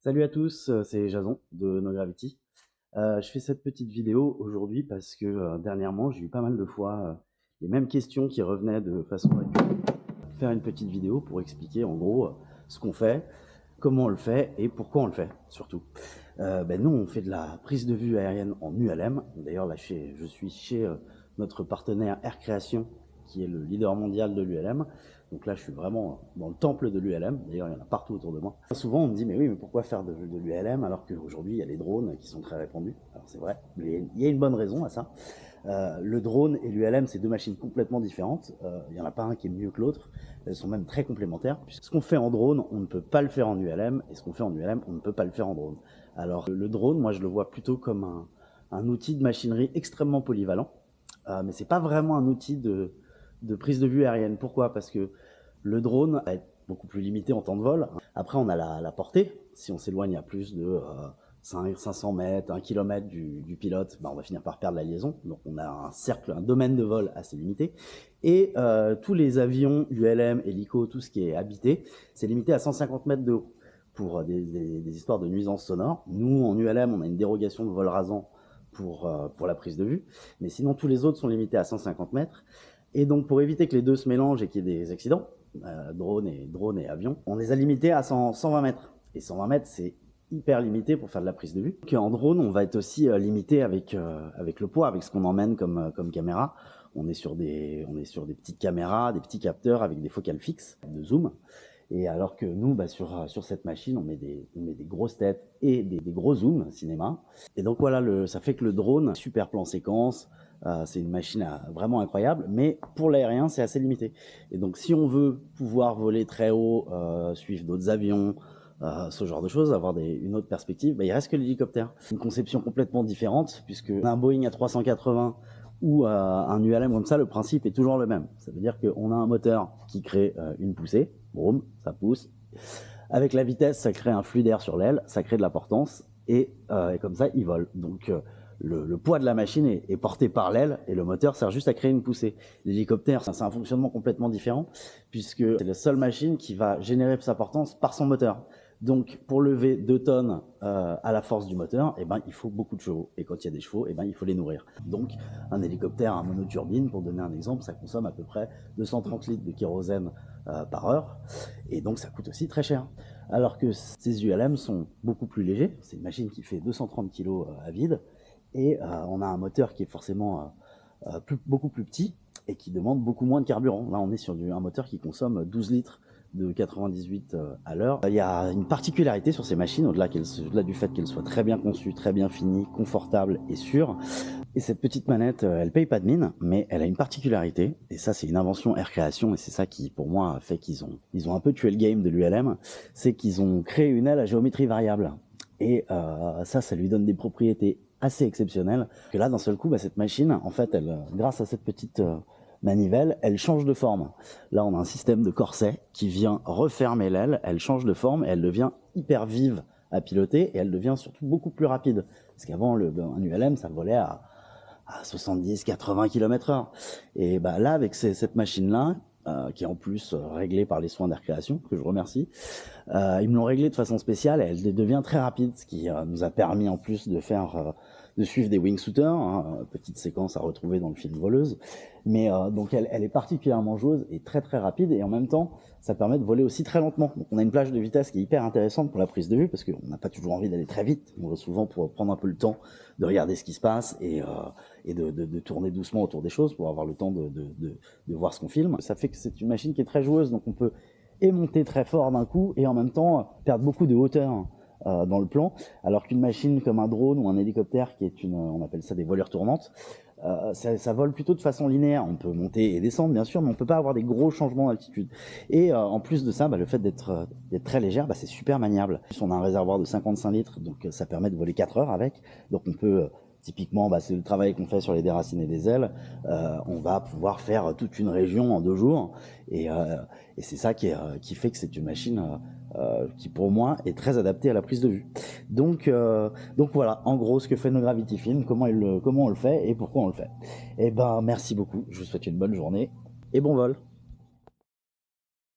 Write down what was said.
Salut à tous, c'est Jason de No Gravity. Je fais cette petite vidéo aujourd'hui parce que dernièrement j'ai eu pas mal de fois les mêmes questions qui revenaient de façon récurrente. Faire une petite vidéo pour expliquer en gros ce qu'on fait, comment on le fait et pourquoi on le fait surtout. Nous on fait de la prise de vue aérienne en ULM. D'ailleurs là je suis chez notre partenaire Air Creation qui est le leader mondial de l'ULM. Donc là, je suis vraiment dans le temple de l'ULM. D'ailleurs, il y en a partout autour de moi. Souvent, on me dit, mais oui, mais pourquoi faire de l'ULM alors qu'aujourd'hui, il y a les drones qui sont très répandus. Alors c'est vrai, il y a une bonne raison à ça. Le drone et l'ULM, c'est deux machines complètement différentes. Il n'y en a pas un qui est mieux que l'autre. Elles sont même très complémentaires. Ce qu'on fait en drone, on ne peut pas le faire en ULM. Et ce qu'on fait en ULM, on ne peut pas le faire en drone. Alors le drone, moi, je le vois plutôt comme un outil de machinerie extrêmement polyvalent. Mais c'est pas vraiment un outil de prise de vue aérienne. Pourquoi? Parce que le drone va être beaucoup plus limité en temps de vol. Après, on a la portée. Si on s'éloigne à plus de 500 mètres, 1 km du pilote, on va finir par perdre la liaison. Donc on a un cercle, un domaine de vol assez limité. Et tous les avions, ULM, hélico, tout ce qui est habité, c'est limité à 150 mètres de haut pour des histoires de nuisances sonores. Nous, en ULM, on a une dérogation de vol rasant pour la prise de vue. Mais sinon, tous les autres sont limités à 150 mètres. Et donc, pour éviter que les deux se mélangent et qu'il y ait des accidents, drone et avion, on les a limités à 120 mètres. Et 120 mètres, c'est hyper limité pour faire de la prise de vue. Donc, en drone, on va être aussi limité avec le poids, avec ce qu'on emmène comme caméra. On est sur des petites caméras, des petits capteurs avec des focales fixes de zoom. Et alors que nous, sur cette machine, on met des grosses têtes et des gros zooms cinéma. Et donc voilà, ça fait que le drone, super plan séquence, c'est une machine vraiment incroyable, mais pour l'aérien, c'est assez limité. Et donc si on veut pouvoir voler très haut, suivre d'autres avions, ce genre de choses, avoir une autre perspective, il reste que l'hélicoptère. Une conception complètement différente, puisque un Boeing A380 ou un ULM comme ça, le principe est toujours le même. Ça veut dire qu'on a un moteur qui crée une poussée, boum, ça pousse. Avec la vitesse, ça crée un flux d'air sur l'aile, ça crée de la portance, et comme ça, il vole. Donc le poids de la machine est porté par l'aile, et le moteur sert juste à créer une poussée. L'hélicoptère, c'est un fonctionnement complètement différent, puisque c'est la seule machine qui va générer sa portance par son moteur. Donc, pour lever 2 tonnes à la force du moteur, il faut beaucoup de chevaux. Et quand il y a des chevaux, il faut les nourrir. Donc, un hélicoptère à monoturbine, pour donner un exemple, ça consomme à peu près 230 litres de kérosène par heure. Et donc, ça coûte aussi très cher. Alors que ces ULM sont beaucoup plus légers. C'est une machine qui fait 230 kg à vide. Et on a un moteur qui est forcément beaucoup plus petit et qui demande beaucoup moins de carburant. Là, on est sur un moteur qui consomme 12 litres de 98 à l'heure. Il y a une particularité sur ces machines, au-delà du fait qu'elles soient très bien conçues, très bien finies, confortables et sûres. Et cette petite manette, elle paye pas de mine, mais elle a une particularité, et ça c'est une invention Air Creation, et c'est ça qui pour moi fait qu'ils ont un peu tué le game de l'ULM, c'est qu'ils ont créé une aile à géométrie variable. Et ça lui donne des propriétés assez exceptionnelles, que là d'un seul coup, cette machine, en fait, grâce à cette petite manivelle, elle change de forme. Là, on a un système de corset qui vient refermer l'aile, elle change de forme et elle devient hyper vive à piloter et elle devient surtout beaucoup plus rapide. Parce qu'avant, un ULM, ça volait à 70-80 km/h. Et là, avec cette machine-là, qui est en plus réglée par les soins d'Air Creation, que je remercie, ils me l'ont réglée de façon spéciale et elle devient très rapide, ce qui nous a permis en plus de suivre des wingsuiters, petite séquence à retrouver dans le film Voleuse. Mais donc elle est particulièrement joueuse et très très rapide, et en même temps ça permet de voler aussi très lentement. Donc on a une plage de vitesse qui est hyper intéressante pour la prise de vue, parce qu'on n'a pas toujours envie d'aller très vite, on va souvent pour prendre un peu le temps de regarder ce qui se passe et de tourner doucement autour des choses pour avoir le temps de voir ce qu'on filme. Ça fait que c'est une machine qui est très joueuse, donc on peut monter très fort d'un coup et en même temps perdre beaucoup de hauteur dans le plan, alors qu'une machine comme un drone ou un hélicoptère, qui est on appelle ça des voleurs tournantes, ça vole plutôt de façon linéaire. On peut monter et descendre bien sûr, mais on peut pas avoir des gros changements d'altitude. Et en plus de ça, le fait d'être très légère, c'est super maniable. En plus, on a un réservoir de 55 litres, donc ça permet de voler 4 heures avec. Donc on peut typiquement, c'est le travail qu'on fait sur les déracinés des ailes. On va pouvoir faire toute une région en 2 jours, et c'est ça qui fait que c'est une machine qui pour moi est très adaptée à la prise de vue. Donc voilà, en gros, ce que fait No Gravity Film, comment on le fait et pourquoi on le fait. Et merci beaucoup. Je vous souhaite une bonne journée et bon vol.